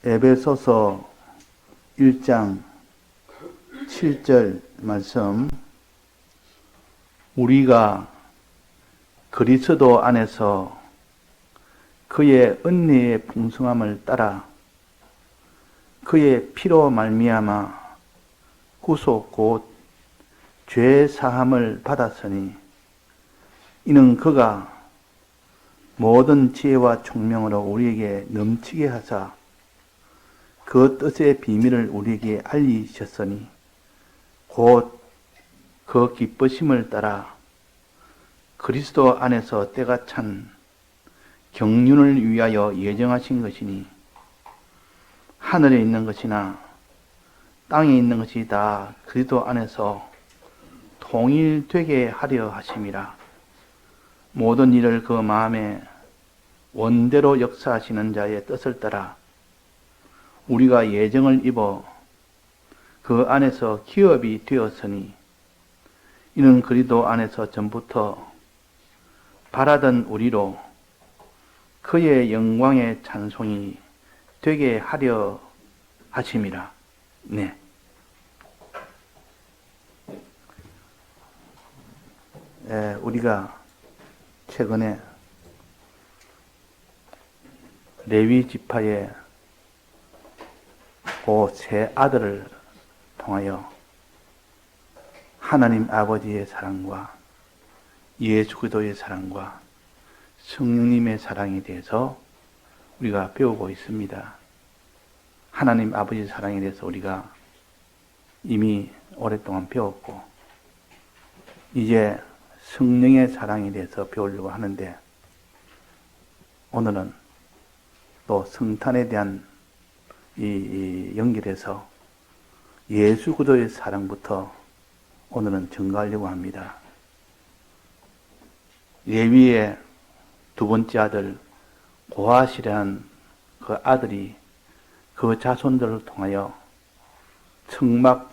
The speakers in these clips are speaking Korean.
에베소서 1장 7절 말씀, 우리가 그리스도 안에서 그의 은혜의 풍성함을 따라 그의 피로 말미암아 구속 곧 죄 사함을 받았으니 이는 그가 모든 지혜와 총명으로 우리에게 넘치게 하사 그 뜻의 비밀을 우리에게 알리셨으니 곧 그 기쁘심을 따라 그리스도 안에서 때가 찬 경륜을 위하여 예정하신 것이니 하늘에 있는 것이나 땅에 있는 것이 다 그리스도 안에서 통일되게 하려 하심이라. 모든 일을 그 마음에 원대로 역사하시는 자의 뜻을 따라 우리가 예정을 입어 그 안에서 기업이 되었으니 이는 그리스도 안에서 전부터 바라던 우리로 그의 영광의 찬송이 되게 하려 하심이라. 네. 우리가 최근에 레위 지파의 그 세 아들을 통하여 하나님 아버지의 사랑과 예수 그리스도의 사랑과 성령님의 사랑에 대해서 우리가 배우고 있습니다. 하나님 아버지의 사랑에 대해서 우리가 이미 오랫동안 배웠고 이제 성령의 사랑에 대해서 배우려고 하는데 오늘은 또 성탄에 대한 이 연결해서 예수 그리스도의 사랑부터 오늘은 증거하려고 합니다. 레위의 두 번째 아들 고핫이라는 그 아들이 그 자손들을 통하여 성막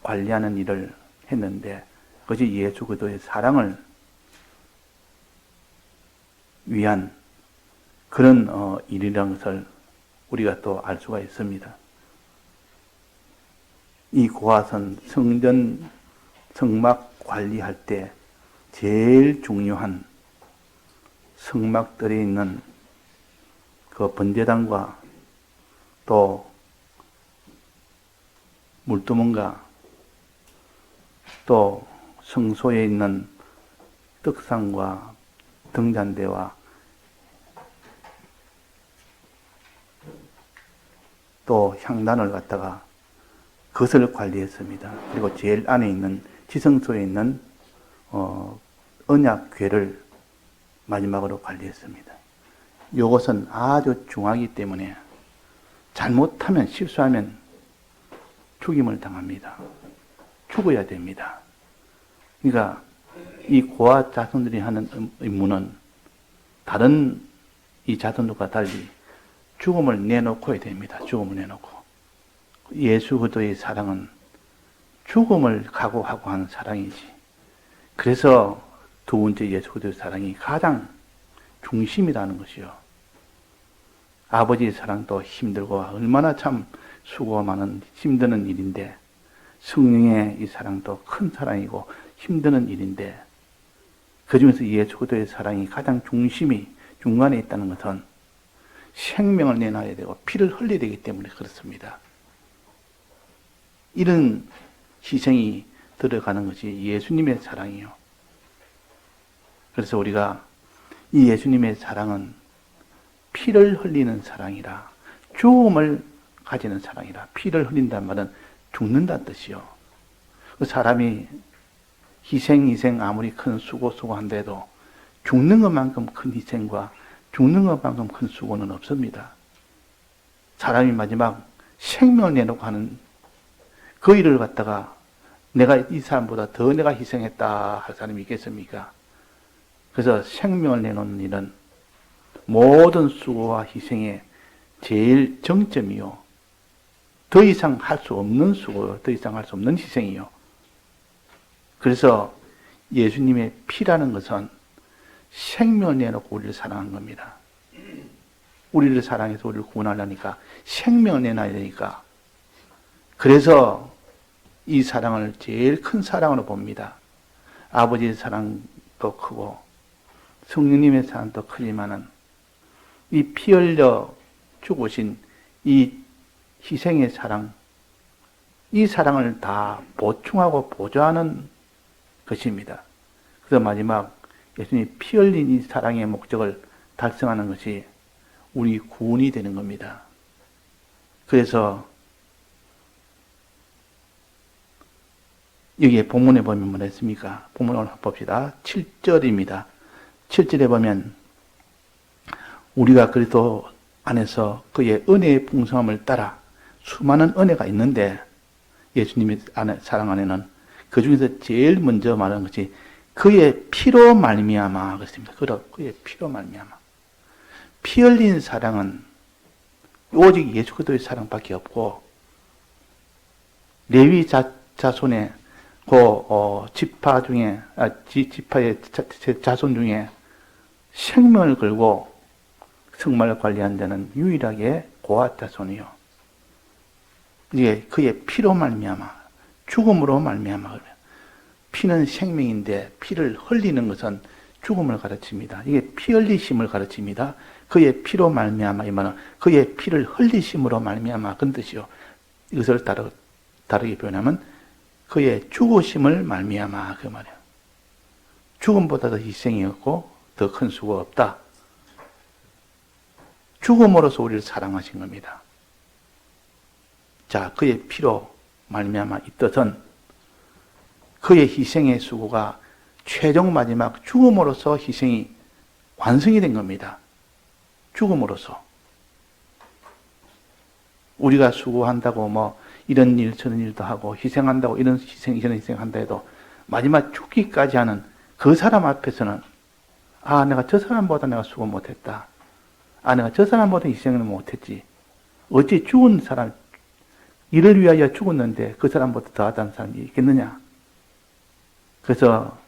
관리하는 일을 했는데 그것이 예수 그리스도의 사랑을 위한 그런 일이라는 것을 우리가 또 알 수가 있습니다. 이 고핫은 성막 관리할 때 제일 중요한 성막들에 있는 그 번제단과 또 물두멍과 또 성소에 있는 떡상과 등잔대와 또 향단을 갖다가 그것을 관리했습니다. 그리고 제일 안에 있는 지성소에 있는 언약궤를 마지막으로 관리했습니다. 이것은 아주 중요하기 때문에 잘못하면 실수하면 죽임을 당합니다. 죽어야 됩니다. 그러니까 이 고핫 자손들이 하는 임무는 다른 이 자손들과 달리 죽음을 내놓고야 됩니다. 죽음을 내놓고. 예수 그리스도의 사랑은 죽음을 각오하고 하는 사랑이지. 그래서 두 번째 예수 그리스도의 사랑이 가장 중심이라는 것이요. 아버지의 사랑도 힘들고 얼마나 참 수고가 많은 힘드는 일인데 성령의 이 사랑도 큰 사랑이고 힘드는 일인데 그 중에서 예수 그리스도의 사랑이 가장 중간에 있다는 것은 생명을 내놔야 되고 피를 흘려야 되기 때문에 그렇습니다. 이런 희생이 들어가는 것이 예수님의 사랑이요. 그래서 우리가 이 예수님의 사랑은 피를 흘리는 사랑이라, 죽음을 가지는 사랑이라. 피를 흘린다는 말은 죽는다는 뜻이요. 그 사람이 희생 아무리 큰 수고한데도 죽는 것만큼 큰 희생과 죽는 것만큼 큰 수고는 없습니다. 사람이 마지막 생명을 내놓고 하는 그 일을 갖다가 내가 이 사람보다 더 내가 희생했다 할 사람이 있겠습니까? 그래서 생명을 내놓는 일은 모든 수고와 희생의 제일 정점이요. 더 이상 할 수 없는 수고요. 더 이상 할 수 없는 희생이요. 그래서 예수님의 피라는 것은 생명을 내놓고 우리를 사랑한 겁니다. 우리를 사랑해서 우리를 구원하려니까 생명을 내놔야 되니까. 그래서 이 사랑을 제일 큰 사랑으로 봅니다. 아버지의 사랑도 크고 성령님의 사랑도 크지만은 이 피 흘려 죽으신 이 희생의 사랑, 이 사랑을 다 보충하고 보조하는 것입니다. 그래서 마지막 예수님이 피 흘린 이 사랑의 목적을 달성하는 것이 우리 구원이 되는 겁니다. 그래서 여기에 본문에 보면 뭐라 했습니까? 본문을 봅시다. 7절입니다. 7절에 보면 우리가 그리스도 안에서 그의 은혜의 풍성함을 따라 수많은 은혜가 있는데 예수님의 사랑 안에는 그 중에서 제일 먼저 말하는 것이 그의 피로 말미암아 그랬습니다. 그의 피로 말미암아. 피 흘린 사랑은 오직 예수 그리스도의 사랑밖에 없고 레위 자손의 지파 중에 지파의 자손 중에 생명을 걸고 성말을 관리한 데는 유일하게 고앗 자손이요. 이게 그의 피로 말미암아 죽음으로 말미암아 그래요. 피는 생명인데 피를 흘리는 것은 죽음을 가르칩니다. 이게 피 흘리심을 가르칩니다. 그의 피로 말미암아 이 말은 그의 피를 흘리심으로 말미암아 그런 뜻이요. 이것을 다르게 표현하면 그의 죽으심을 말미암아 그 말이에요. 죽음보다 더 희생이 없고 더 큰 수가 없다. 죽음으로써 우리를 사랑하신 겁니다. 자, 그의 피로 말미암아 이 뜻은 그의 희생의 수고가 최종 마지막 죽음으로써 희생이 완성이 된 겁니다. 죽음으로써. 우리가 수고한다고 뭐 이런 일 저런 일도 하고 희생한다고 이런 희생 저런 희생한다 해도 마지막 죽기까지 하는 그 사람 앞에서는 내가 저 사람보다 내가 수고 못했다. 내가 저 사람보다 희생을 못했지. 어찌 죽은 사람 이를 위하여 죽었는데 그 사람보다 더하다는 사람이 있겠느냐. 그래서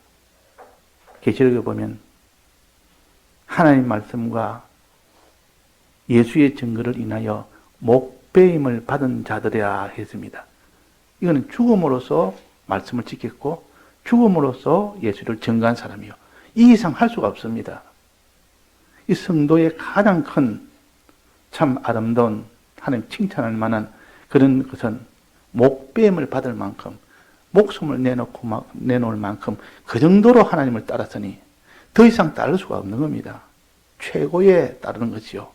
계시록에 보면 하나님 말씀과 예수의 증거를 인하여 목배임을 받은 자들이라 했습니다. 이거는 죽음으로써 말씀을 지켰고 죽음으로써 예수를 증거한 사람이요. 이 이상 할 수가 없습니다. 이 성도의 가장 큰 참 아름다운 하나님 칭찬할 만한 그런 것은 목배임을 받을 만큼 목숨을 내놓을 만큼 그 정도로 하나님을 따랐으니 더 이상 따를 수가 없는 겁니다. 최고에 따르는 것이요.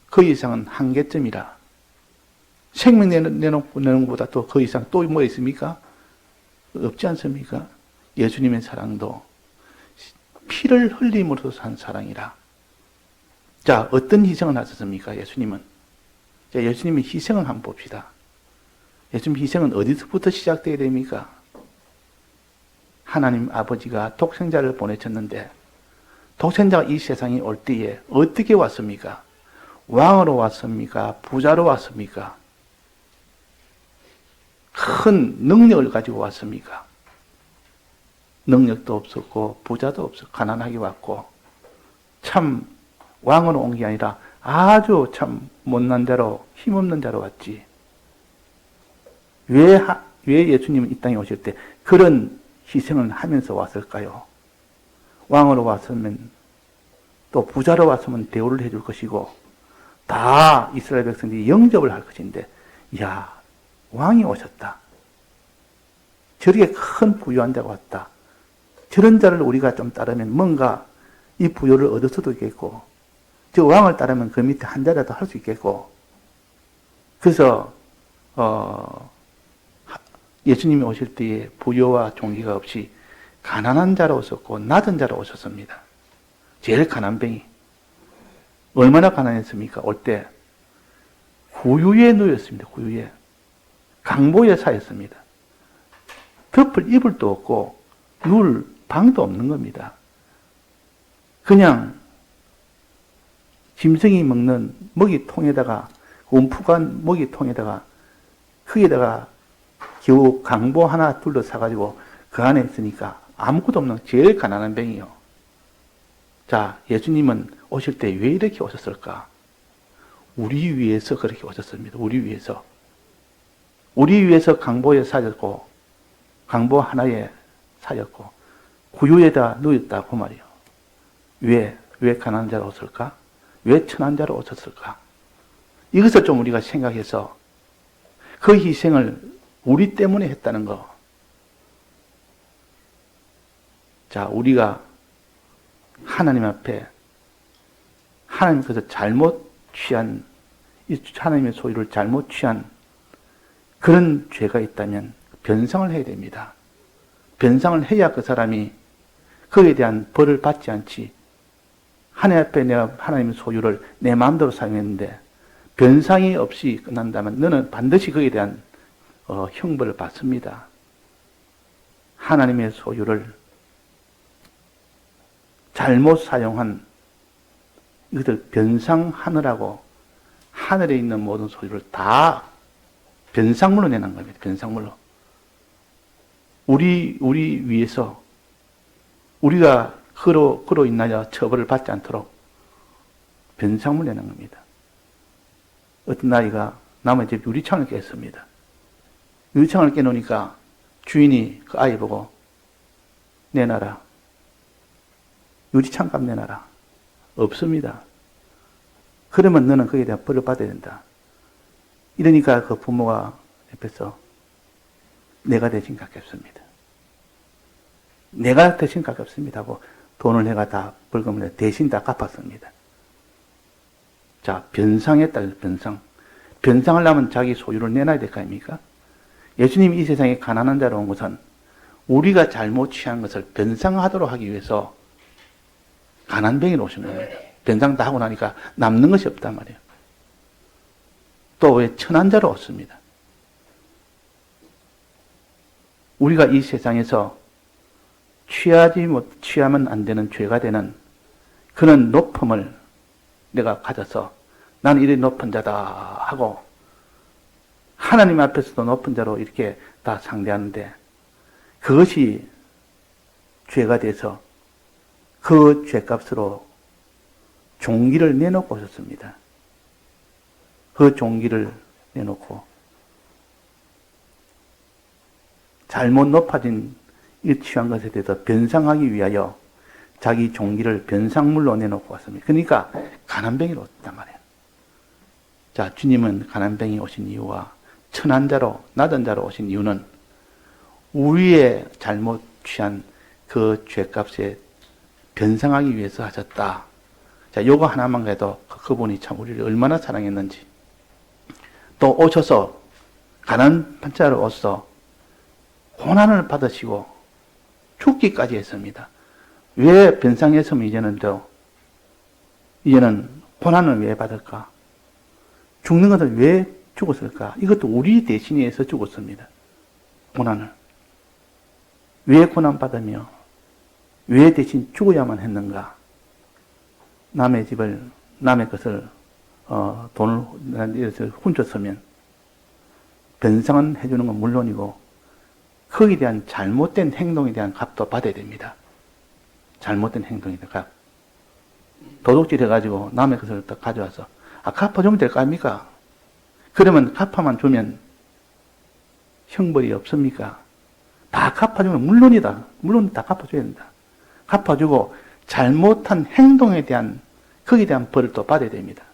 그 이상은 한계점이라. 생명 내놓는 것보다 또 그 이상 또 뭐 있습니까? 없지 않습니까? 예수님의 사랑도 피를 흘림으로써 산 사랑이라. 자, 어떤 희생을 하셨습니까? 예수님은. 자, 예수님의 희생을 한번 봅시다. 예수님 희생은 어디서부터 시작되어야 됩니까? 하나님 아버지가 독생자를 보내셨는데 독생자가 이 세상에 올 때에 어떻게 왔습니까? 왕으로 왔습니까? 부자로 왔습니까? 큰 능력을 가지고 왔습니까? 능력도 없었고 부자도 없었고 가난하게 왔고 참 왕으로 온 게 아니라 아주 참 못난 자로 힘없는 자로 왔지. 왜 예수님은 이 땅에 오실 때 그런 희생을 하면서 왔을까요? 왕으로 왔으면 또 부자로 왔으면 대우를 해줄 것이고 다 이스라엘 백성들이 영접을 할 것인데 야 왕이 오셨다. 저렇게 큰 부유한 자가 왔다. 저런 자를 우리가 좀 따르면 뭔가 이 부유를 얻을 수도 있겠고 저 왕을 따르면 그 밑에 한 자라도 할 수 있겠고 그래서 예수님이 오실 때에 부유와 종기가 없이 가난한 자로 오셨고 낮은 자로 오셨습니다. 제일 가난뱅이. 얼마나 가난했습니까? 올 때 구유에 누였습니다. 구유에. 강보에 사였습니다. 덮을 이불도 없고 누울 방도 없는 겁니다. 그냥 짐승이 먹는 먹이통에다가 움푹한 먹이통에다가 거기에다가 겨우 강보 하나 둘러 사가지고 그 안에 있으니까 아무것도 없는 제일 가난한 병이요. 자, 예수님은 오실 때 왜 이렇게 오셨을까? 우리 위해서 그렇게 오셨습니다. 우리 위해서. 우리 위해서 강보에 사셨고, 강보 하나에 사셨고, 구유에다 누웠다, 그 말이요. 왜 가난한 자로 오셨을까? 왜 천한 자로 오셨을까? 이것을 좀 우리가 생각해서 그 희생을 우리 때문에 했다는 거. 자, 우리가 하나님 앞에 하나님께서 잘못 취한, 하나님의 소유를 잘못 취한 그런 죄가 있다면 변상을 해야 됩니다. 변상을 해야 그 사람이 그에 대한 벌을 받지 않지. 하나님 앞에 내가 하나님의 소유를 내 마음대로 사용했는데 변상이 없이 끝난다면 너는 반드시 그에 대한 형벌을 받습니다. 하나님의 소유를 잘못 사용한 이것을 변상하느라고 하늘에 있는 모든 소유를 다 변상물로 내는 겁니다. 변상물로. 우리 위해서 우리가 그로 인하여 처벌을 받지 않도록 변상물 내는 겁니다. 어떤 아이가 남의 집 유리창을 깼습니다. 유리창을 깨놓으니까 주인이 그 아이 보고 내놔라. 유리창 값 내놔라. 없습니다. 그러면 너는 거기에 대한 벌을 받아야 된다. 이러니까 그 부모가 옆에서 내가 대신 갚겠습니다. 내가 대신 갚겠습니다 하고 돈을 내가 다 벌금을 대신 다 갚았습니다. 자, 변상했다. 변상. 변상을 하면 자기 소유를 내놔야 될 거 아닙니까? 예수님이 이 세상에 가난한 자로 온 것은 우리가 잘못 취한 것을 변상하도록 하기 위해서 가난뱅이로 오신 겁니다. 변상 다 하고 나니까 남는 것이 없단 말이에요. 또 왜 천한 자로 왔습니다. 우리가 이 세상에서 취하면 안 되는 죄가 되는 그런 높음을 내가 가져서 나는 이래 높은 자다 하고 하나님 앞에서도 높은 자로 이렇게 다 상대하는데 그것이 죄가 돼서 그 죄값으로 종기를 내놓고 오셨습니다. 그 종기를 내놓고 잘못 높아진 이 취한 것에 대해서 변상하기 위하여 자기 종기를 변상물로 내놓고 왔습니다. 그러니까 가난뱅이로 왔단 말이에요. 자, 주님은 가난뱅이 오신 이유와 천한 자로, 낮은 자로 오신 이유는 우리의 잘못 취한 그 죄값에 변상하기 위해서 하셨다. 자, 요거 하나만 해도 그분이 참 우리를 얼마나 사랑했는지. 또 오셔서 가난한 자로 오셔서 고난을 받으시고 죽기까지 했습니다. 왜 변상했으면 이제는 고난을 왜 받을까? 죽는 것을 왜 죽었을까? 이것도 우리 대신에 해서 죽었습니다. 고난을. 왜 고난받으며 왜 대신 죽어야만 했는가? 남의 것을 돈을 훔쳤으면 변상은 해주는 건 물론이고 거기에 대한 잘못된 행동에 대한 값도 받아야 됩니다. 잘못된 행동에 대한 값. 도둑질 해가지고 남의 것을 딱 가져와서 갚아주면 될 거 아닙니까? 그러면 갚아만 주면 형벌이 없습니까? 다 갚아주면 물론이다. 물론 다 갚아줘야 된다. 갚아주고 잘못한 행동에 대한 거기에 대한 벌을 또 받아야 됩니다.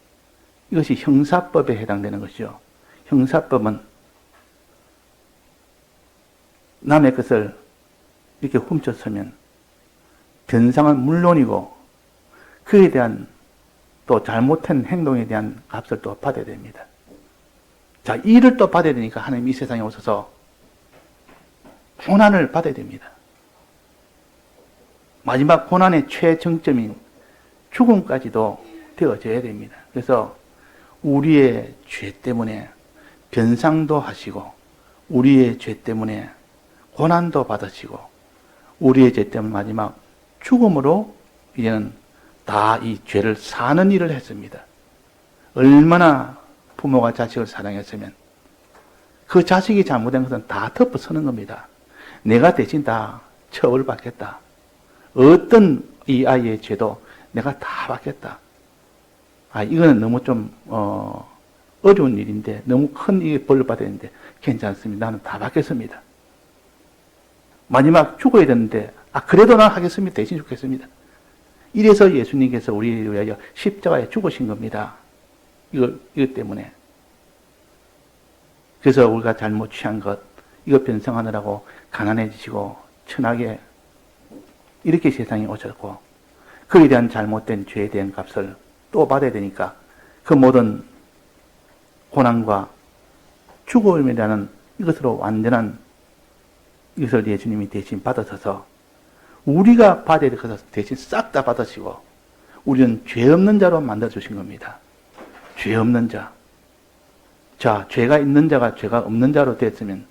이것이 형사법에 해당되는 것이죠. 형사법은 남의 것을 이렇게 훔쳤으면 변상은 물론이고 그에 대한 또 잘못한 행동에 대한 값을 또 받아야 됩니다. 자, 이를 또 받아야 되니까 하나님 이 세상에 오셔서 고난을 받아야 됩니다. 마지막 고난의 최정점인 죽음까지도 되어져야 됩니다. 그래서 우리의 죄 때문에 변상도 하시고 우리의 죄 때문에 고난도 받으시고 우리의 죄 때문에 마지막 죽음으로 이제는 다 이 죄를 사는 일을 했습니다. 얼마나 부모가 자식을 사랑했으면 그 자식이 잘못된 것은 다 덮어서는 겁니다. 내가 대신 다 처벌받겠다. 어떤 이 아이의 죄도 내가 다 받겠다. 이거는 너무 좀, 어려운 일인데, 너무 큰 이 벌을 받아야 되는데, 괜찮습니다. 나는 다 받겠습니다. 마지막 죽어야 되는데, 그래도 난 하겠습니다. 대신 죽겠습니다. 이래서 예수님께서 우리를 위하여 십자가에 죽으신 겁니다. 이것 때문에. 그래서 우리가 잘못 취한 것, 이거 변성하느라고 가난해지시고, 천하게, 이렇게 세상에 오셨고, 그에 대한 잘못된 죄에 대한 값을 또 받아야 되니까, 그 모든 고난과 죽음이라는 이것으로 완전한 이것을 예수님이 대신 받으셔서 우리가 받아야 될 것을 대신 싹 다 받으시고 우리는 죄 없는 자로 만들어주신 겁니다. 죄 없는 자. 자, 죄가 있는 자가 죄가 없는 자로 됐으면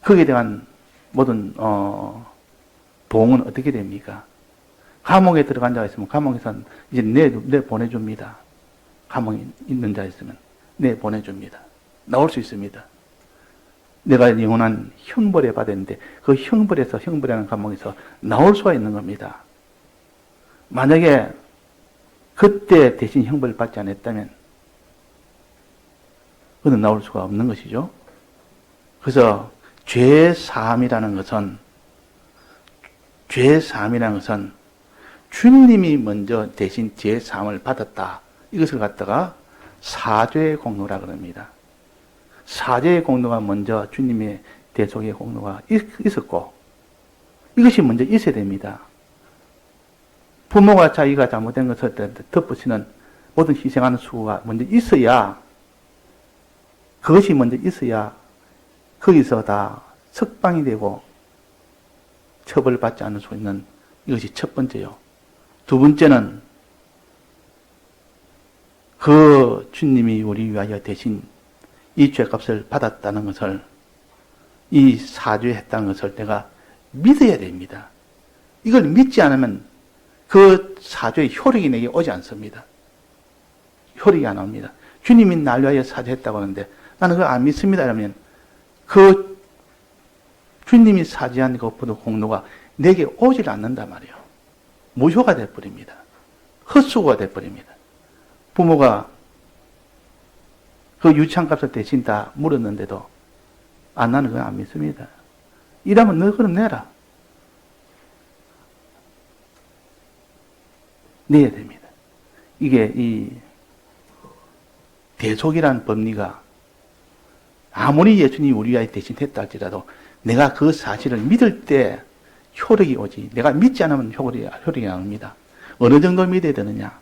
거기에 대한 모든 보응은 어떻게 됩니까? 감옥에 들어간 자가 있으면 감옥에서 이제 내 보내줍니다. 감옥에 있는 자 있으면 내 보내줍니다. 나올 수 있습니다. 내가 영원한 형벌에 받았는데 그 형벌에서 형벌이라는 감옥에서 나올 수가 있는 겁니다. 만약에 그때 대신 형벌을 받지 않았다면 그는 나올 수가 없는 것이죠. 그래서 죄사함이라는 것은 주님이 먼저 대신 죄사함을 받았다. 이것을 갖다가 사죄의 공로라 그럽니다. 사죄의 공로가 먼저 주님의 대속의 공로가 있었고 이것이 먼저 있어야 됩니다. 부모가 자기가 잘못된 것을 덮으시는 모든 희생하는 수고가 먼저 있어야 그것이 먼저 있어야 거기서 다 석방이 되고 처벌받지 않을 수 있는 이것이 첫 번째요. 두 번째는 그 주님이 우리 위하여 대신 이 죄값을 받았다는 것을, 이 사죄했다는 것을 내가 믿어야 됩니다. 이걸 믿지 않으면 그 사죄의 효력이 내게 오지 않습니다. 효력이 안 옵니다. 주님이 날 위하여 사죄했다고 하는데 나는 그걸 안 믿습니다. 그러면 그 주님이 사죄한 그 공로가 내게 오질 않는단 말이에요. 무효가 되어버립니다. 헛수고가 되어버립니다. 부모가 그 유치원값을 대신 다 물었는데도 나는 그거 안 믿습니다. 이러면 너 그럼 내라. 내야 됩니다. 이게 이 대속이라는 법리가 아무리 예수님이 우리 위하여 대신 했다 할지라도 내가 그 사실을 믿을 때 효력이 오지. 내가 믿지 않으면 효력이 안 옵니다. 어느 정도 믿어야 되느냐?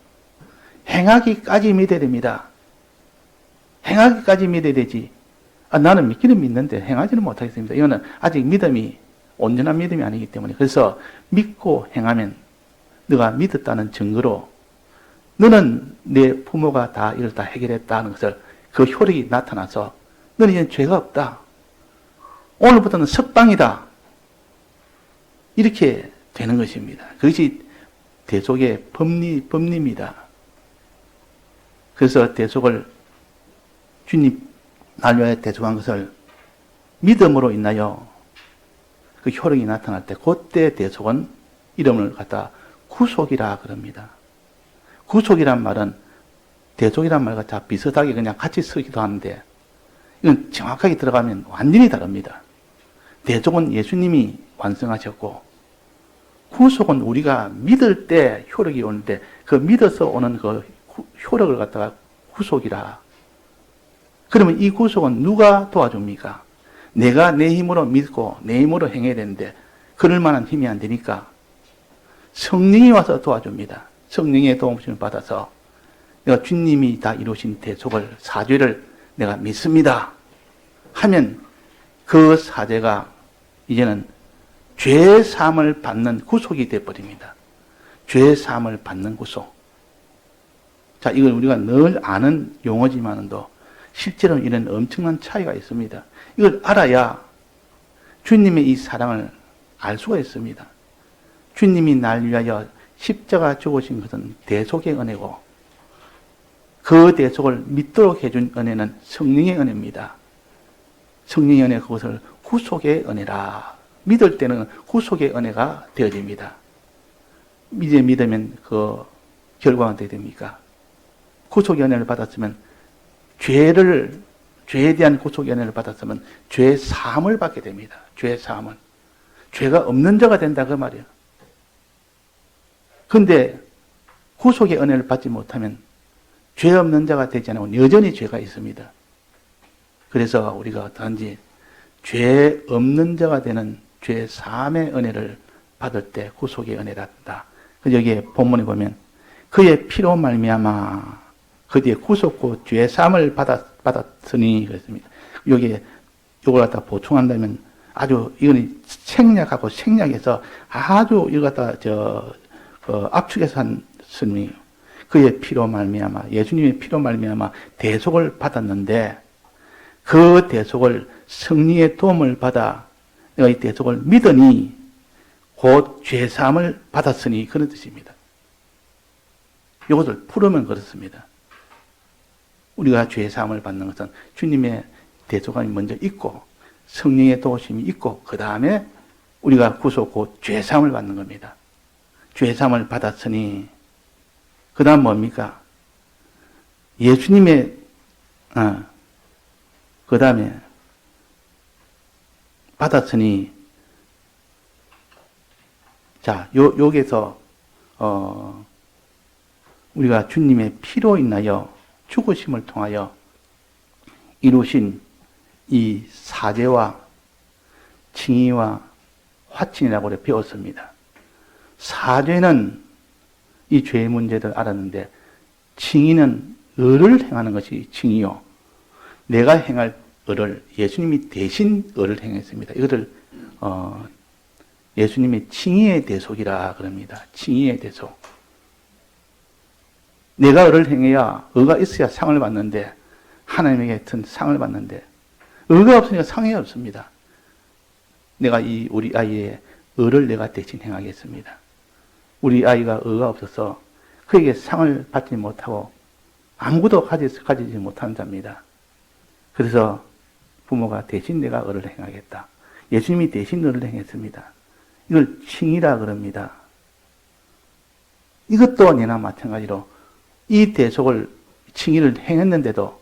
행하기까지 믿어야 됩니다. 행하기까지 믿어야 되지. 나는 믿기는 믿는데 행하지는 못하겠습니다. 이거는 아직 믿음이 온전한 믿음이 아니기 때문에. 그래서 믿고 행하면 너가 믿었다는 증거로 너는 내 부모가 다 이걸 다 해결했다는 것을 그 효력이 나타나서 너는 이제 죄가 없다. 오늘부터는 석방이다. 이렇게 되는 것입니다. 그것이 대속의 법리입니다. 그래서 대속을 주님 날 위하여 대속한 것을 믿음으로 인하여 그 효력이 나타날 때 그때 대속은 이름을 갖다 구속이라 그럽니다. 구속이란 말은 대속이란 말과 다 비슷하게 그냥 같이 쓰기도 하는데 이건 정확하게 들어가면 완전히 다릅니다. 대속은 예수님이 완성하셨고 구속은 우리가 믿을 때 효력이 오는데 그 믿어서 오는 그 효력을 갖다가 구속이라. 그러면 이 구속은 누가 도와줍니까? 내가 내 힘으로 믿고 내 힘으로 행해야 되는데 그럴 만한 힘이 안 되니까 성령이 와서 도와줍니다. 성령의 도움을 받아서 내가 주님이 다 이루신 대속을 사죄를 내가 믿습니다 하면 그 사죄가 이제는 죄사함을 받는 구속이 되어버립니다. 죄사함을 받는 구속. 자, 이걸 우리가 늘 아는 용어지만도 실제로는 이런 엄청난 차이가 있습니다. 이걸 알아야 주님의 이 사랑을 알 수가 있습니다. 주님이 날 위하여 십자가 죽으신 것은 대속의 은혜고 그 대속을 믿도록 해준 은혜는 성령의 은혜입니다. 성령의 은혜 그것을 구속의 은혜라. 믿을 때는 구속의 은혜가 되어집니다. 이제 믿으면 그 결과가 어떻게 됩니까? 구속의 은혜를 받았으면 죄에 대한 구속의 은혜를 받았으면 죄 사함을 받게 됩니다. 죄 사함을. 죄가 없는 자가 된다 그 말이에요. 그런데 구속의 은혜를 받지 못하면 죄 없는 자가 되지 않고 여전히 죄가 있습니다. 그래서 우리가 단지 죄 없는 자가 되는 죄 사함의 은혜를 받을 때 구속의 은혜란다. 여기에 본문에 보면 그의 피로 말미암아 그 뒤에 구속고 죄 사함을 받았으니 그랬습니다. 여기에 이걸 갖다 보충한다면 아주 이건 생략하고 생략해서 아주 이걸 갖다 압축해서 한 스님이에요. 그의 피로 말미암아 예수님의 피로 말미암아 대속을 받았는데 그 대속을 성령의 도움을 받아 내가 이 대속을 믿으니 곧 죄사함을 받았으니 그런 뜻입니다. 이것을 풀으면 그렇습니다. 우리가 죄사함을 받는 것은 주님의 대속함이 먼저 있고 성령의 도우심이 있고 그 다음에 우리가 구속 곧 죄사함을 받는 겁니다. 죄사함을 받았으니 그 다음 뭡니까? 예수님의 그 다음에 받았으니 자, 여기서 우리가 주님의 피로 인하여 죽으심을 통하여 이루신 이 사죄와 칭의와 화친이라고 배웠습니다. 사죄는 이 죄의 문제를 알았는데 칭의는 의를 행하는 것이 칭의요. 내가 행할 의를 예수님이 대신 의를 행했습니다. 이것을 예수님의 칭의의 대속이라 그럽니다. 칭의의 대속. 내가 의를 행해야 의가 있어야 상을 받는데 하나님에게 같은 상을 받는데 의가 없으니까 상이 없습니다. 내가 우리 아이의 의를 내가 대신 행하겠습니다. 우리 아이가 의가 없어서 그에게 상을 받지 못하고 아무것도 가지지 못하는 자입니다. 그래서 부모가 대신 내가 의를 행하겠다. 예수님이 대신 의를 행했습니다. 이걸 칭의라 그럽니다. 이것도 내나 마찬가지로 이 대속을 칭의를 행했는데도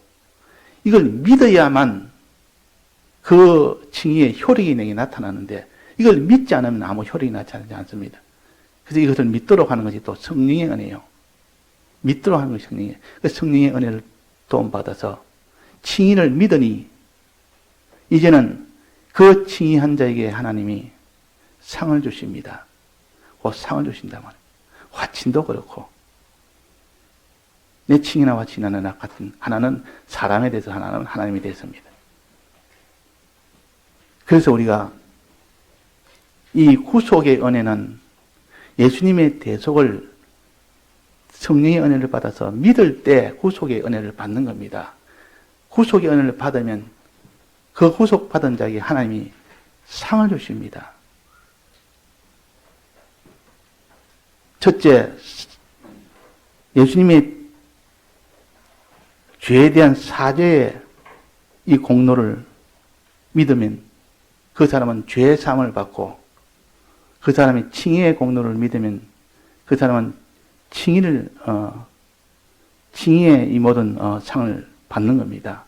이걸 믿어야만 그 칭의의 효력이 내게 나타나는데 이걸 믿지 않으면 아무 효력이 나타나지 않습니다. 그래서 이것을 믿도록 하는 것이 또 성령의 은혜요. 믿도록 하는 것이 성령의 그 성령의 은혜를 도움받아서 칭의를 믿으니 이제는 그 칭의한 자에게 하나님이 상을 주십니다. 그 상을 주신다면 화친도 그렇고 내 칭의나 화친이나 같은 하나는 사람에 대해서 하나는 하나님에 대해서입니다. 그래서 우리가 이 구속의 은혜는 예수님의 대속을 성령의 은혜를 받아서 믿을 때 구속의 은혜를 받는 겁니다. 구속의 은혜를 받으면 그 구속받은 자에게 하나님이 상을 주십니다. 첫째, 예수님의 죄에 대한 사죄의 이 공로를 믿으면 그 사람은 죄의 사함을 받고 그 사람이 칭의의 공로를 믿으면 그 사람은 칭의의 이 모든 상을 받는 겁니다.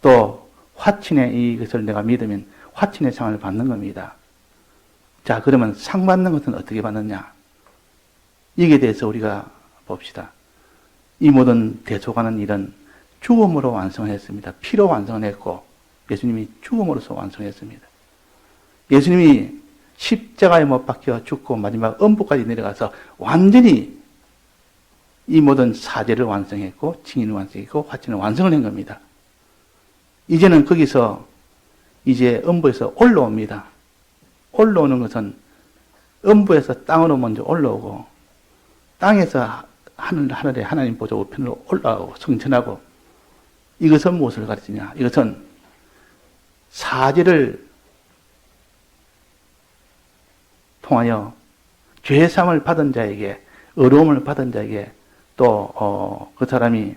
또 화친의 이것을 내가 믿으면 화친의 상을 받는 겁니다. 자, 그러면 상 받는 것은 어떻게 받느냐? 이게 대해서 우리가 봅시다. 이 모든 대속하는 일은 죽음으로 완성했습니다. 피로 완성했고 예수님이 죽음으로써 완성했습니다. 예수님이 십자가에 못 박혀 죽고 마지막 음부까지 내려가서 완전히 이 모든 사죄를 완성했고 칭의를 완성했고 화친을 완성을 한 겁니다. 이제는 거기서 이제 음부에서 올라옵니다. 올라오는 것은 음부에서 땅으로 먼저 올라오고 땅에서 하늘에 하나님 보좌 우편으로 올라오고 승천하고 이것은 무엇을 가르치냐? 이것은 사죄를 통하여 죄사함을 받은 자에게 의로움을 받은 자에게 또 그 사람이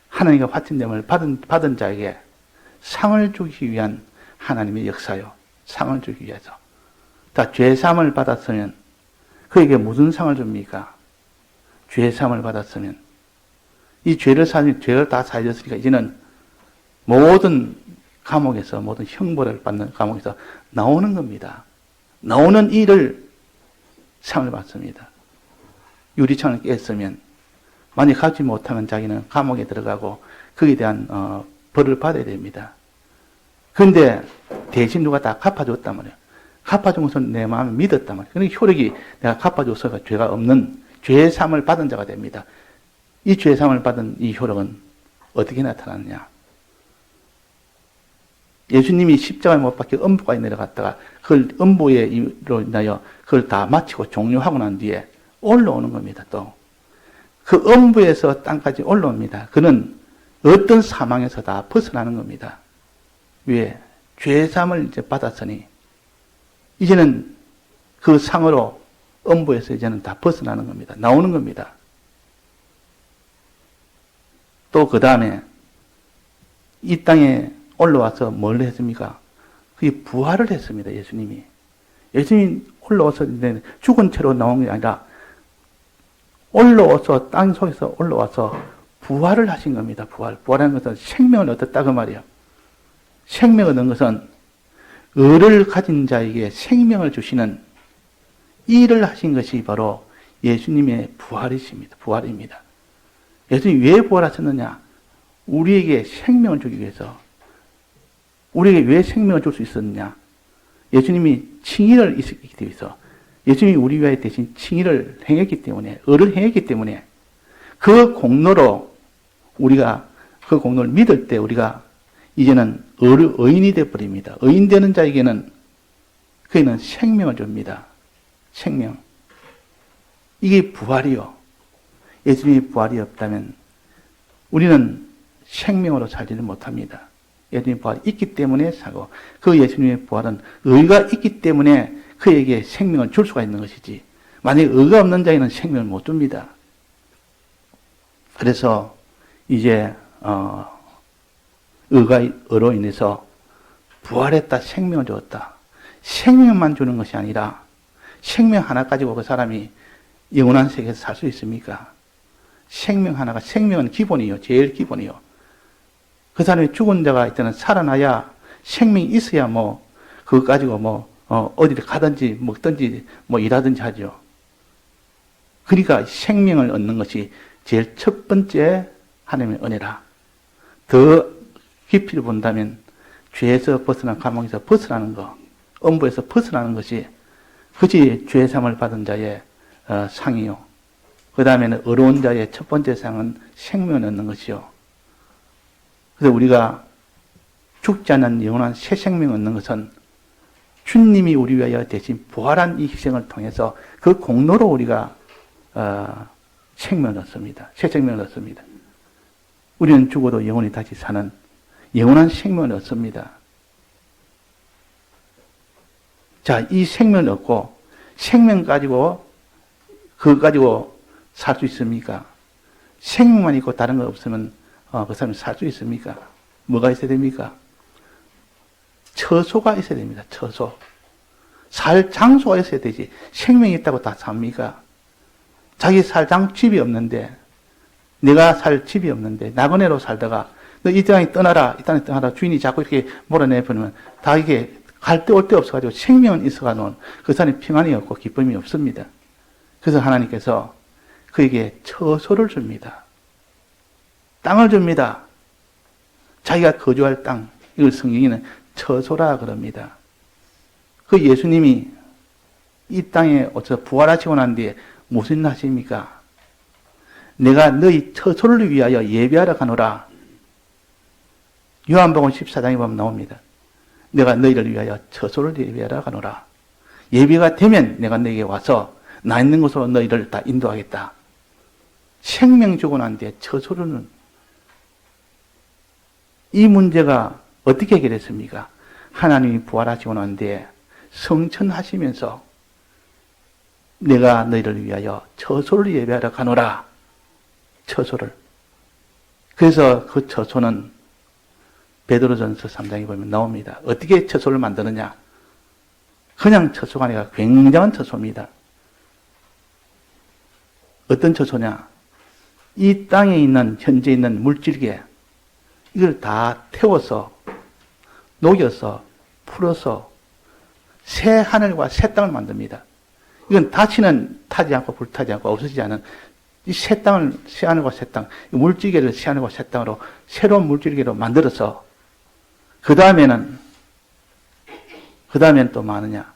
하나님과 화친됨을 받은 자에게 상을 주기 위한 하나님의 역사요. 상을 주기 위해서. 자, 죄사함을 받았으면 그에게 무슨 상을 줍니까? 죄사함을 받았으면, 이 죄를 다 사해졌으니까 이제는 모든 감옥에서, 모든 형벌을 받는 감옥에서 나오는 겁니다. 나오는 일을 상을 받습니다. 유리창을 깼으면, 만약 갚지 못하면 자기는 감옥에 들어가고 거기에 대한 벌을 받아야 됩니다. 그런데 대신 누가 다 갚아줬단 말이에요. 갚아준 것은 내 마음에 믿었단 말이에요. 그러니까 효력이 내가 갚아줘서 죄가 없는 죄사함을 받은 자가 됩니다. 이 죄사함을 받은 이 효력은 어떻게 나타났냐? 예수님이 십자가에 못 박혀 음부까지 내려갔다가 그걸 음부에 인하여 그걸 다 마치고 종료하고 난 뒤에 올라오는 겁니다. 또 그 음부에서 땅까지 올라옵니다. 그는 어떤 사망에서 다 벗어나는 겁니다. 왜? 죄사함을 이제 받았으니 이제는 그 상으로 음부에서 이제는 다 벗어나는 겁니다. 나오는 겁니다. 또 그 다음에 이 땅에 올라와서 뭘 했습니까? 그게 부활을 했습니다. 예수님이. 예수님이 올라와서 죽은 채로 나온 게 아니라 올라와서 땅 속에서 올라와서 부활을 하신 겁니다. 부활하는 것은 생명을 얻었다 그 말이에요. 생명을 얻는 것은 의를 가진 자에게 생명을 주시는 일을 하신 것이 바로 예수님의 부활입니다. 예수님이 왜 부활하셨느냐? 우리에게 생명을 주기 위해서. 우리에게 왜 생명을 줄 수 있었느냐? 예수님이 칭의를 있기 위해서. 예수님이 우리 위하여 대신 칭의를 행했기 때문에, 의를 행했기 때문에 그 공로로 우리가 그 공로를 믿을 때 우리가 이제는 의인이 되어버립니다. 의인 되는 자에게는 그에는 생명을 줍니다. 생명. 이게 부활이요. 예수님이 부활이 없다면 우리는 생명으로 살지는 못합니다. 예수님의 부활이 있기 때문에 사고, 그 예수님의 부활은 의가 있기 때문에 그에게 생명을 줄 수가 있는 것이지, 만약에 의가 없는 자에는 생명을 못 줍니다. 그래서 이제 의로 인해서 부활했다, 생명을 주었다. 생명만 주는 것이 아니라 생명 하나 가지고 그 사람이 영원한 세계에서 살 수 있습니까? 생명은 기본이요. 제일 기본이요. 그 사람이 죽은 자가 있다는 살아나야 생명이 있어야 그거 가지고 어디를 가든지 먹든지 일하든지 하죠. 그러니까 생명을 얻는 것이 제일 첫 번째 하나님의 은혜라. 더 깊이를 본다면 죄에서 벗어난 감옥에서 벗어나는 것, 음부에서 벗어나는 것이 그것이 죄사함을 받은 자의 상이요. 그 다음에는 의로운 자의 첫 번째 상은 생명을 얻는 것이요. 그래서 우리가 죽지 않는 영원한 새 생명을 얻는 것은 주님이 우리 위하여 대신 부활한 이 희생을 통해서 그 공로로 우리가 생명을 얻습니다. 새 생명을 얻습니다. 우리는 죽어도 영원히 다시 사는 영원한 생명을 얻습니다. 자, 이 생명을 얻고 생명 가지고 그거 가지고 살 수 있습니까? 생명만 있고 다른 거 없으면 그 사람이 살 수 있습니까? 뭐가 있어야 됩니까? 처소가 있어야 됩니다. 처소. 살 장소가 있어야 되지. 생명이 있다고 다 삽니까? 자기 살 집이 없는데, 내가 살 집이 없는데 나그네로 살다가 너 이 땅에 떠나라, 이 땅에 떠나라 주인이 자꾸 이렇게 몰아내버리면 다 이게 갈 데 올 데 없어가지고 생명은 있어가는 그 사람이 평안이 없고 기쁨이 없습니다. 그래서 하나님께서 그에게 처소를 줍니다. 땅을 줍니다. 자기가 거주할 땅, 이걸 성경에는 처소라 그럽니다. 그 예수님이 이 땅에 부활하시고 난 뒤에 무슨 하십니까? 내가 너희 처소를 위하여 예배하러 가노라. 요한복음 14장에 보면 나옵니다. 내가 너희를 위하여 처소를 예배하러 가노라. 예배가 되면 내가 너희에게 와서 나 있는 곳으로 너희를 다 인도하겠다. 생명 주고 난 뒤에 처소로는 이 문제가 어떻게 해결했습니까? 하나님이 부활하시고 난 뒤에 성천하시면서 내가 너희를 위하여 처소를 예배하러 가노라. 처소를. 그래서 그 처소는 베드로전서 3장에 보면 나옵니다. 어떻게 처소를 만드느냐? 그냥 처소가 아니라 굉장한 처소입니다. 어떤 처소냐? 이 땅에 있는, 현재 있는 물질계, 이걸 다 태워서, 녹여서, 풀어서, 새 하늘과 새 땅을 만듭니다. 이건 다시는 타지 않고 불타지 않고 없어지지 않은 이 새 땅을, 새 하늘과 새 땅, 물질계를 새 하늘과 새 땅으로 새로운 물질계로 만들어서, 그 다음에는 또 많으냐?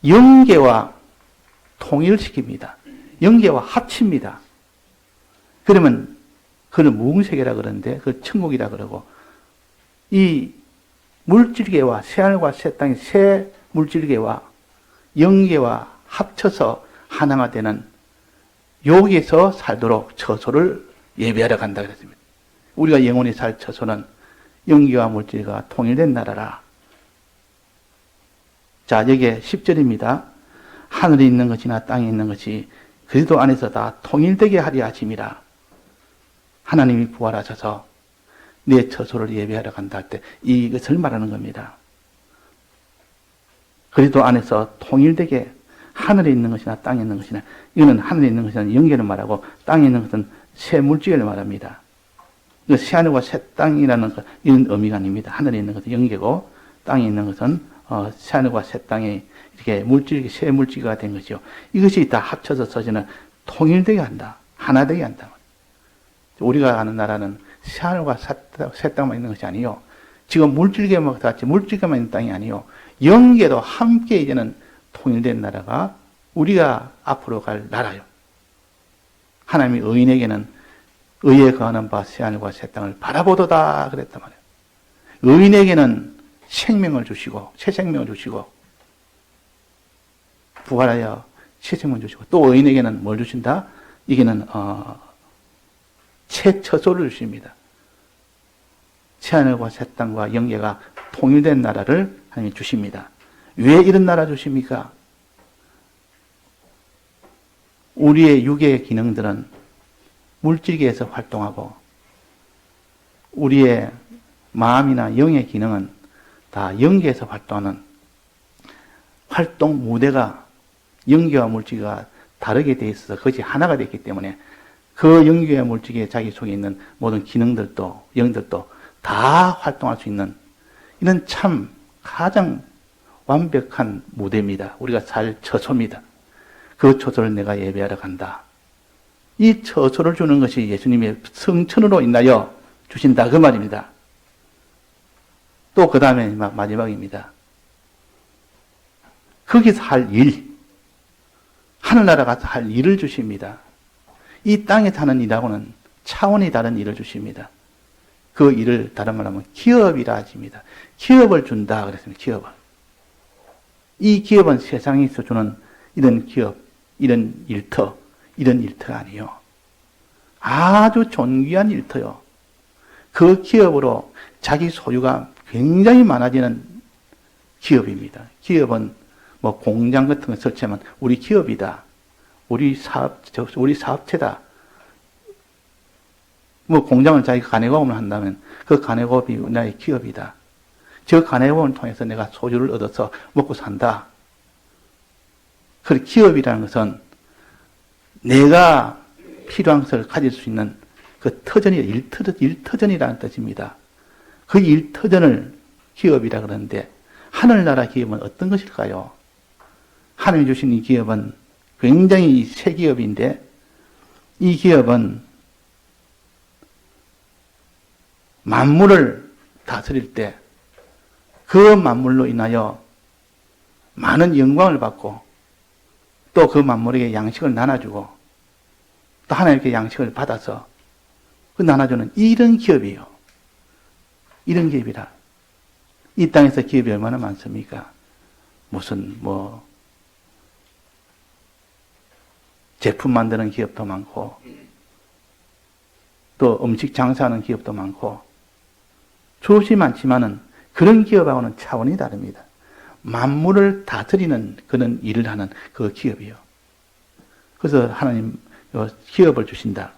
영계와 통일시킵니다. 영계와 합칩니다. 그러면 그걸 무궁세계라 그러는데 그걸 천국이라 그러고, 이 물질계와 새하늘과 새 땅의 새 물질계와 영계와 합쳐서 하나가 되는 여기에서 살도록 처소를 예배하러 간다 그랬습니다. 우리가 영원히 살 처소는 영계와 물질과 통일된 나라라. 자, 여기에 10절입니다. 하늘에 있는 것이나 땅에 있는 것이 그리스도 안에서 다 통일되게 하리 하심이라. 하나님이 부활하셔서 내 처소를 예배하러 간다 할 때 이것을 말하는 겁니다. 그리스도 안에서 통일되게, 하늘에 있는 것이나 땅에 있는 것이나, 이거는 하늘에 있는 것은 영계를 말하고 땅에 있는 것은 새 물질을 말합니다. 이거 새 하늘과 새 땅이라는 이런 의미가 아닙니다. 하늘에 있는 것은 영계고 땅에 있는 것은 새 하늘과 새 땅에 이렇게 물질, 새 물질가 된 것이요. 이것이 다 합쳐서 써지는 통일되게 한다. 하나 되게 한다. 우리가 아는 나라는 새 하늘과 새 땅만 있는 것이 아니요. 지금 물질계만 같이 물질계만 있는 땅이 아니요. 영계도 함께 이제는 통일된 나라가 우리가 앞으로 갈 나라요. 하나님이 의인에게는 의에 거하는 바 새 하늘과 새 땅을 바라보도다 그랬단 말이에요. 의인에게는 생명을 주시고 새 생명을 주시고 부활하여 새 생명을 주시고 또 의인에게는 뭘 주신다? 이게는 새 처소를 주십니다. 새 하늘과 새 땅과 영계가 통일된 나라를 하나님이 주십니다. 왜 이런 나라 주십니까? 우리의 육의 기능들은 물질계에서 활동하고 우리의 마음이나 영의 기능은 다 영계에서 활동하는 활동 무대가 영계와 물질과 다르게 되어 있어서 그것이 하나가 되었기 때문에 그 영계와 물질계 자기 속에 있는 모든 기능들도 영들도 다 활동할 수 있는 이런 참 가장 완벽한 무대입니다. 우리가 살 처소입니다. 그 처소를 내가 예배하러 간다. 이 처소를 주는 것이 예수님의 성천으로 인하여 주신다 그 말입니다. 또 그 다음에 마지막입니다. 거기서 할 일, 하늘나라 가서 할 일을 주십니다. 이 땅에 사는 일하고는 차원이 다른 일을 주십니다. 그 일을 다른 말로 하면 기업이라 하십니다. 기업을 준다 그랬습니다. 기업을. 이 기업은 세상에서 주는 이런 기업, 이런 일터, 이런 일터가 아니요. 아주 존귀한 일터요. 그 기업으로 자기 소유가 굉장히 많아지는 기업입니다. 기업은 뭐 공장 같은 거 설치하면 우리 기업이다. 우리 사업체다. 뭐 공장을 자기가 간해공업을 한다면 그 간해공업이 나의 기업이다. 저 간해공업을 통해서 내가 소유를 얻어서 먹고 산다. 그 기업이라는 것은 내가 필요한 것을 가질 수 있는 그 터전이 일터전이라는 뜻입니다. 그 일터전을 기업이라 그러는데 하늘나라 기업은 어떤 것일까요? 하나님이 주신 이 기업은 굉장히 새 기업인데 이 기업은 만물을 다스릴 때 그 만물로 인하여 많은 영광을 받고 또 그 만물에게 양식을 나눠주고 또 하나님께 양식을 받아서 그 나눠주는 이런 기업이에요. 이런 기업이라. 이 땅에서 기업이 얼마나 많습니까? 무슨 제품 만드는 기업도 많고 또 음식 장사하는 기업도 많고 수없이 많지만은 그런 기업하고는 차원이 다릅니다. 만물을 다스리는 그런 일을 하는 그 기업이요. 그래서 하나님 기업을 주신다.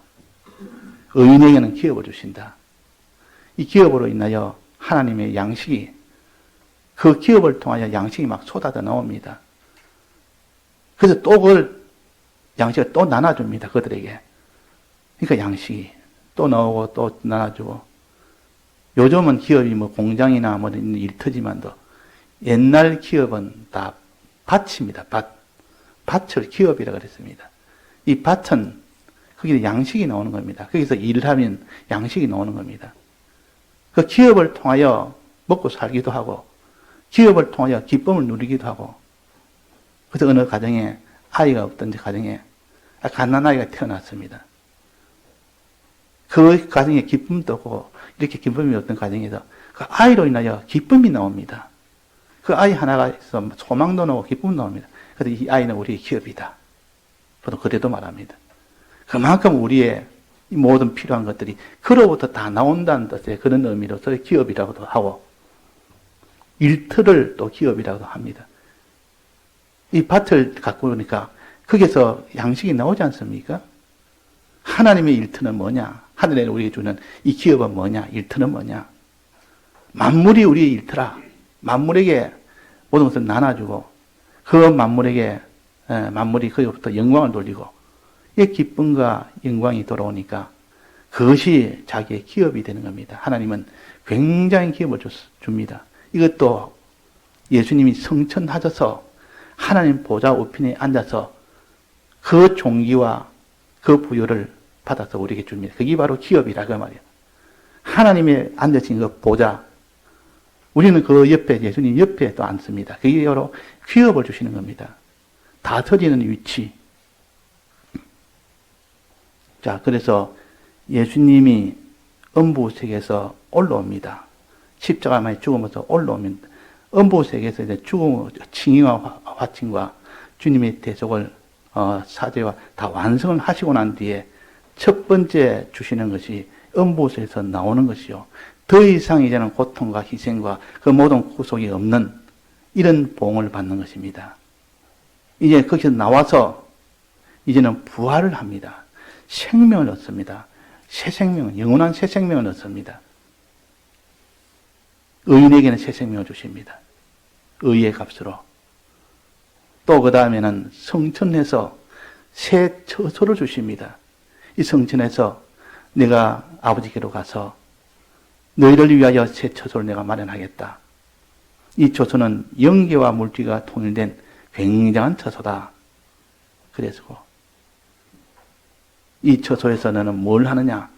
의인에게는 기업을 주신다. 이 기업으로 인하여 하나님의 양식이 그 기업을 통하여 양식이 막 쏟아져 나옵니다. 그래서 또 그걸 양식을 또 나눠줍니다. 그들에게. 그러니까 양식이 또 나오고 또 나눠주고. 요즘은 기업이 뭐 공장이나 뭐 일터지만도 옛날 기업은 다 밭입니다. 밭을 기업이라고 그랬습니다. 이 밭은 거기서 양식이 나오는 겁니다. 거기서 일을 하면 양식이 나오는 겁니다. 그 기업을 통하여 먹고 살기도 하고 기업을 통하여 기쁨을 누리기도 하고 그래서 어느 가정에 아이가 없던지 가정에 갓난아이가 태어났습니다. 그 가정에 기쁨도 없고 이렇게 기쁨이 없던 가정에서 그 아이로 인하여 기쁨이 나옵니다. 그 아이 하나가 있어 소망도 나오고 기쁨도 나옵니다. 그래서 이 아이는 우리의 기업이다. 보통 그래도 말합니다. 그만큼 우리의 모든 필요한 것들이 그로부터 다 나온다는 뜻의 그런 의미로서 기업이라고도 하고 일터를 또 기업이라고도 합니다. 이 밭을 갖고 오니까 거기서 양식이 나오지 않습니까? 하나님의 일터는 뭐냐? 하늘에 우리에게 주는 이 기업은 뭐냐? 일터는 뭐냐? 만물이 우리의 일터라. 만물에게 모든 것을 나눠주고 그 만물에게 만물이 거기부터 영광을 돌리고 이 기쁨과 영광이 돌아오니까 그것이 자기의 기업이 되는 겁니다. 하나님은 굉장히 기업을 줍니다. 이것도 예수님이 성천하셔서 하나님 보좌 우편에 앉아서 그 종기와 그 부여를 받아서 우리에게 줍니다. 그게 바로 기업이라 그 말이에요. 하나님의 앉으신 그 보좌, 우리는 그 옆에 예수님 옆에 또 앉습니다. 그게 바로 기업을 주시는 겁니다. 다스리는 위치. 자, 그래서 예수님이 음부세계에서 올라옵니다. 십자가만에 죽으면서 올라오면 음부세계에서 이제 죽음, 칭의와 화침과 주님의 대속을 사죄와 다 완성을 하시고 난 뒤에 첫 번째 주시는 것이 음부세에서 나오는 것이요. 더 이상 이제는 고통과 희생과 그 모든 구속이 없는 이런 보응을 받는 것입니다. 이제 거기서 나와서 이제는 부활을 합니다. 생명을 얻습니다. 새 생명, 영원한 새 생명을 얻습니다. 의인에게는 새 생명을 주십니다. 의의 값으로. 또 그 다음에는 성천에서 새 처소를 주십니다. 이 성천에서 내가 아버지께로 가서 너희를 위하여 새 처소를 내가 마련하겠다. 이 처소는 영계와 물질과 통일된 굉장한 처소다. 그래서 이 처소에서 너는 뭘 하느냐?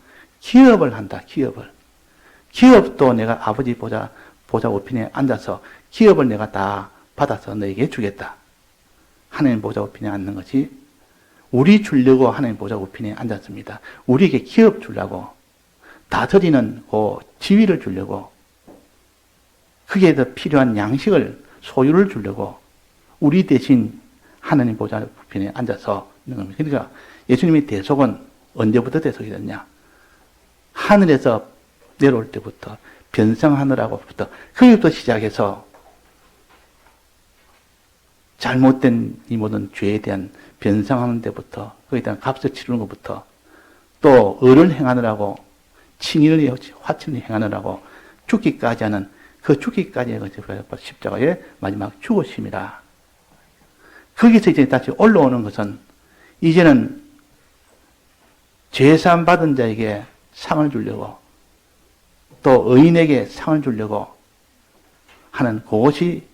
기업을 한다. 기업을. 기업도 내가 아버지 보좌 우편에 앉아서 기업을 내가 다 받아서 너에게 주겠다. 하나님 보좌 우편에 앉는 것이 우리 주려고 하나님 보좌 우편에 앉았습니다. 우리에게 기업 주려고 다스리는 그 지위를 주려고 그게 더 필요한 양식을 소유를 주려고 우리 대신 하나님 보좌 우편에 앉아서 있는 겁니다. 그러니까 예수님의 대속은 언제부터 대속이 됐냐? 하늘에서 내려올 때부터 변상하느라고부터 거기부터 시작해서 잘못된 이 모든 죄에 대한 변상하는 데부터 거기에 대한 값을 치르는 것부터 또 을을 행하느라고 칭의를 화친을 행하느라고 죽기까지 하는 그 죽기까지의 십자가의 마지막 죽으심이라. 거기서 이제 다시 올라오는 것은 이제는 죄사함 받은 자에게 상을 주려고 또 의인에게 상을 주려고 하는 그것이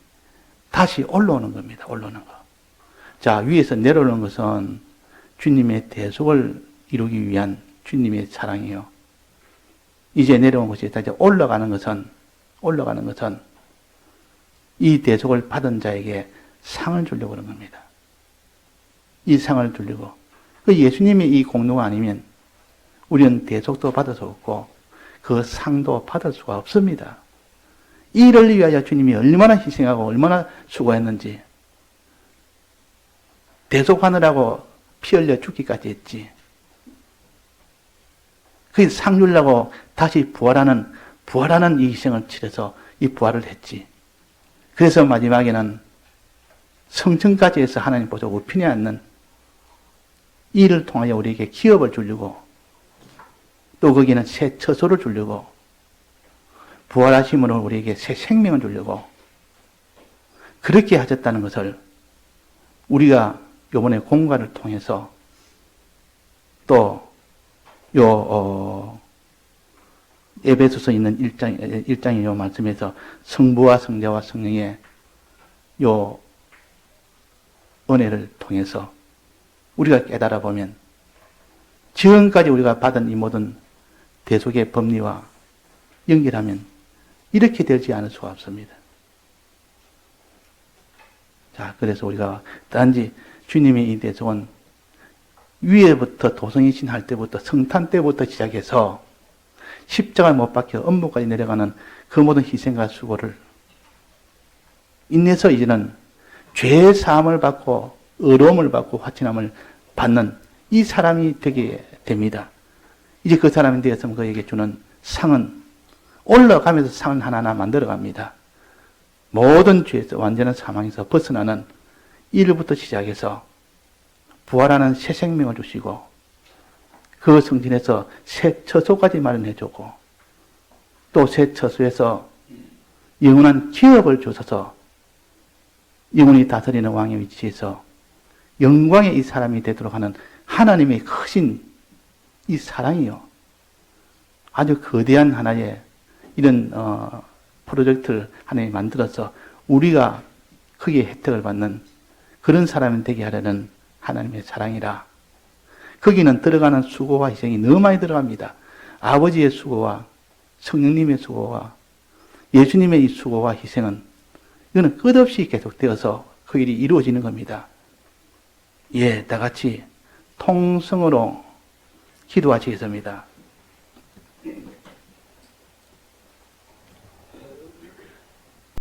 다시 올라오는 겁니다. 올라오는 거. 자, 위에서 내려오는 것은 주님의 대속을 이루기 위한 주님의 사랑이요. 이제 내려온 것이 다시 올라가는 것은 이 대속을 받은 자에게 상을 주려고 그런 겁니다. 이 상을 주려고. 그 예수님의 이 공로가 아니면 우리는 대속도 받을 수 없고 그 상도 받을 수가 없습니다. 이를 위하여 주님이 얼마나 희생하고 얼마나 수고했는지 대속하느라고 피 흘려 죽기까지 했지. 그 상 주려고 다시 부활하는 이 희생을 치러서 이 부활을 했지. 그래서 마지막에는 성천까지 해서 하나님 보좌 우편에 앉는 이를 통하여 우리에게 기업을 주려고 또 거기는 새 처소를 주려고 부활하심으로 우리에게 새 생명을 주려고 그렇게 하셨다는 것을 우리가 요번에 공과를 통해서 또 에베소서 있는 1장의 요 말씀에서 성부와 성자와 성령의 요 은혜를 통해서 우리가 깨달아 보면 지금까지 우리가 받은 이 모든 대속의 법리와 연결하면 이렇게 되지 않을 수가 없습니다. 자, 그래서 우리가 단지 주님의 이 대속은 위에부터 도성이신 할 때부터 성탄 때부터 시작해서 십자가에 못 박혀 엄무까지 내려가는 그 모든 희생과 수고를 인내서 이제는 죄 사함을 받고 의로움을 받고 화친함을 받는 이 사람이 되게 됩니다. 이제 그 사람이 되었으면 그에게 주는 상은 올라가면서 상을 하나하나 만들어갑니다. 모든 죄에서 완전한 사망에서 벗어나는 일부터 시작해서 부활하는 새 생명을 주시고 그 성진에서 새 처소까지 마련해주고 또 새 처소에서 영원한 기업을 주셔서 영원히 다스리는 왕의 위치에서 영광의 이 사람이 되도록 하는 하나님의 크신 이 사랑이요. 아주 거대한 하나의 이런 프로젝트를 하나님이 만들어서 우리가 크게 혜택을 받는 그런 사람이 되게 하려는 하나님의 사랑이라. 거기는 들어가는 수고와 희생이 너무 많이 들어갑니다. 아버지의 수고와 성령님의 수고와 예수님의 이 수고와 희생은 이거는 끝없이 계속되어서 그 일이 이루어지는 겁니다. 예, 다 같이 통성으로 기도하시겠습니다.